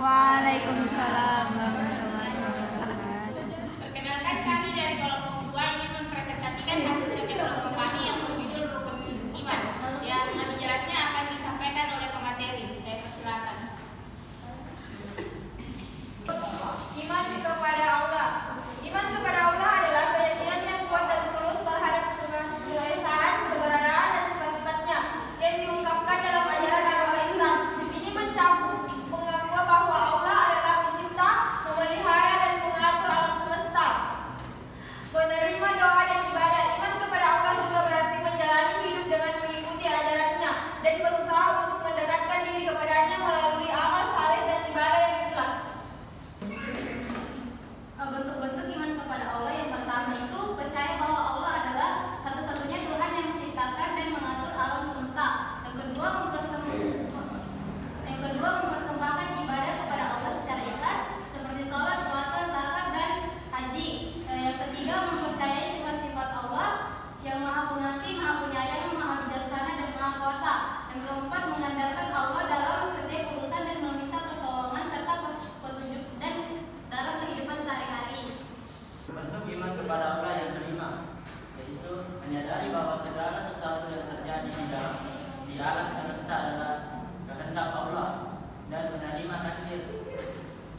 Waalaikumsalam warahmatullahi wabarakatuh. Perkenalkan, kami dari kelompok 2 ingin mempresentasikan hasil kerja kelompok kami yang berjudul Rukun Iman, yang nanti jelasnya akan disampaikan oleh pemateri. Saya persilakan. Iman kepada Allah. Iman kepada Allah adalah keyakinan yang kuat dan tulus terhadap keesaan, keberadaan, dan sifat-sifatnya yang diungkapkan dalam ajaran agama Islam. Ini mencakup pengakuan bahwa Allah adalah pencipta, memelihara, dan mengatur alam semesta. Menerima doa dan ibadah. Iman kepada Allah juga berarti menjalani hidup dengan mengikuti ajarannya dan berusaha untuk mendekatkan diri kepadanya melalui amal saleh dan ibadah yang ikhlas. Bentuk-bentuk iman kepada Allah yang pertama itu percaya bahwa Allah adalah satu-satunya Tuhan yang menciptakan dan mengatur alam semesta. Yang kedua mempersembahkan ibadah kepada Allah secara ikhlas seperti sholat, puasa, zakat, dan haji. Yang ketiga mempercayai sifat-sifat Allah yang Maha Pengasih, Maha Penyayang, Maha Bijaksana, dan Maha Kuasa. Yang keempat mengandalkan Allah dalam setiap urusan dan meminta pertolongan serta petunjuk dan dalam kehidupan sehari-hari. Bentuk iman kepada Allah yang kelima, yaitu menyadari bahwa segala sesuatu yang terjadi di alam semesta adalah kehendak Allah dan menerima takdir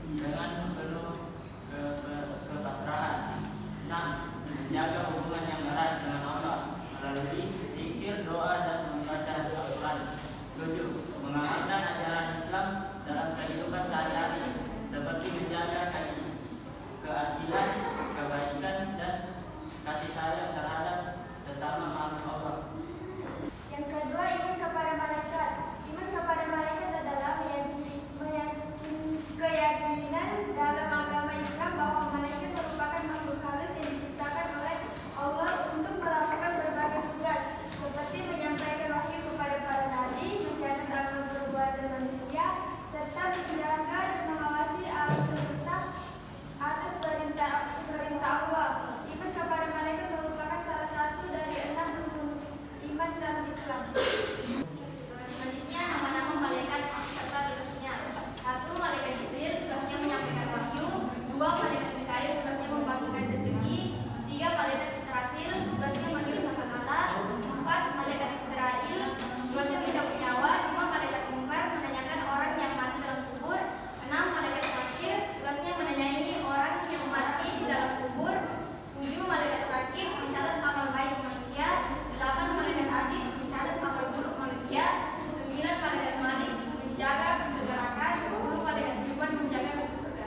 dengan penuh kepasrahan. 6. Menjaga hubungan yang erat dengan Allah melalui zikir, doa, dan membaca Al-Quran. 7. Mengamalkan ajaran Islam dalam kehidupan sehari-hari seperti menjaga keadilan, kebaikan, dan kasih sayang terhadap sesama makhluk Allah. Yang kedua, iman kepada malaikat. Iman kepada malaikat adalah keyakinan dalam agama Islam bahwa malaikat merupakan makhluk halus yang diciptakan oleh Allah untuk melakukan berbagai tugas seperti menyampaikan wahyu kepada para nabi, mencatat amal perbuatan manusia, serta menjaga dan mengawasi alam semesta atas perintah Allah. Iman kepada malaikat merupakan salah satu dari 6 rukun iman dalam Islam. Selanjutnya nama-nama malaikat serta tugasnya. 1. Malaikat Jibril, tugasnya menyampaikan wahyu. 2. Malaikat Mikail, tugasnya membagikan rezeki. 3. Malaikat Israfil, tugasnya meniup sangkakala. 4. Malaikat Israil, tugasnya mencabut nyawa. 5. Malaikat Mungkar, menanyakan orang yang mati dalam kubur. 6. Malaikat Nakir, tugasnya menanyai orang yang mati di dalam kubur. 7. Malaikat Rakib, mencatat amal baik manusia. 8. Malaikat Adil, mencatat amal buruk manusia. 9. Malaikat Malik, menjaga pintu neraka. 10. Malaikat Tuhan, menjaga pintu surga.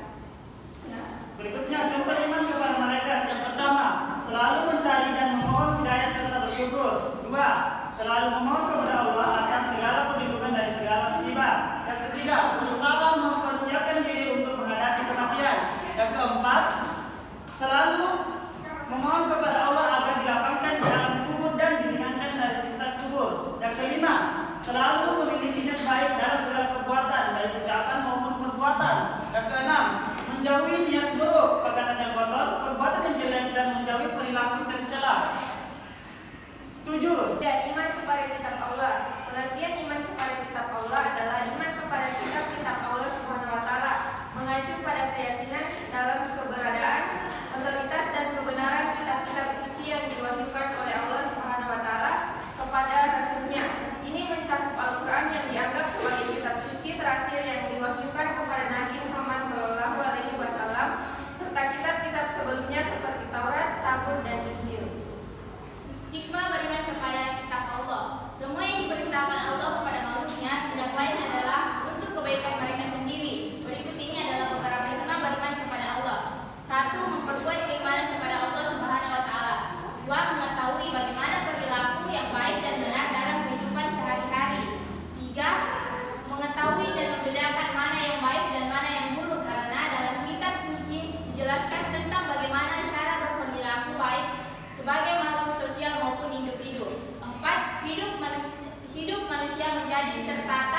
Berikutnya contoh iman kepada malaikat. Yang pertama, selalu mencari dan memohon hidayah serta bersyukur. 2. Selalu memohon kepada Allah atas segala perlindungan dari segala musibah. Yang ketiga, berusaha mempersiapkan diri untuk menghadapi kematian. Yang keempat, selalu memohon kepada Allah agar dilapangkan di alam kubur dan diringankan dari siksa kubur. Yang kelima, selalu memiliki niat baik dalam segala perbuatan, baik ucapan maupun perbuatan. Yang keenam, menjauhi niat buruk, perkataan yang kotor, perbuatan yang jelek, dan menjauhi perilaku tercela. 7. Iman kepada kitab Allah. Pengertian iman kepada kitab Allah adalah iman kepada kitab-kitab Allah Subhanahu wa taala, mengacu pada keyakinan dalam keberadaan, otoritas, dan kebenaran kitab-kitab suci yang diwahyukan oleh Allah Subhanahu wa taala kepada rasulnya. Ini mencakup Al-Quran yang dianggap sebagai kitab suci terakhir yang diwahyukan kepada Nabi Muhammad SAW, serta kitab-kitab sebelumnya seperti Taurat, Zabur, dan Injil. Hikmah beriman kepada kitab Allah. Semua yang diperintahkan Allah kepada makhluknya tidak lain adalah untuk kebaikan mereka sendiri. Berikut ini adalah beberapa hikmah beriman kepada Allah. 1. Memperkuat keimanan kepada Allah Subhanahu wa taala. 2. Mengetahui bagaimana perilaku yang baik dan benar dalam kehidupan sehari-hari. 3. Mengetahui dan membedakan mana yang baik dan mana yang buruk karena dalam kitab suci dijelaskan tentang bagaimana cara berperilaku baik sebagai makhluk sosial maupun individu. 4. Hidup manusia menjadi tertata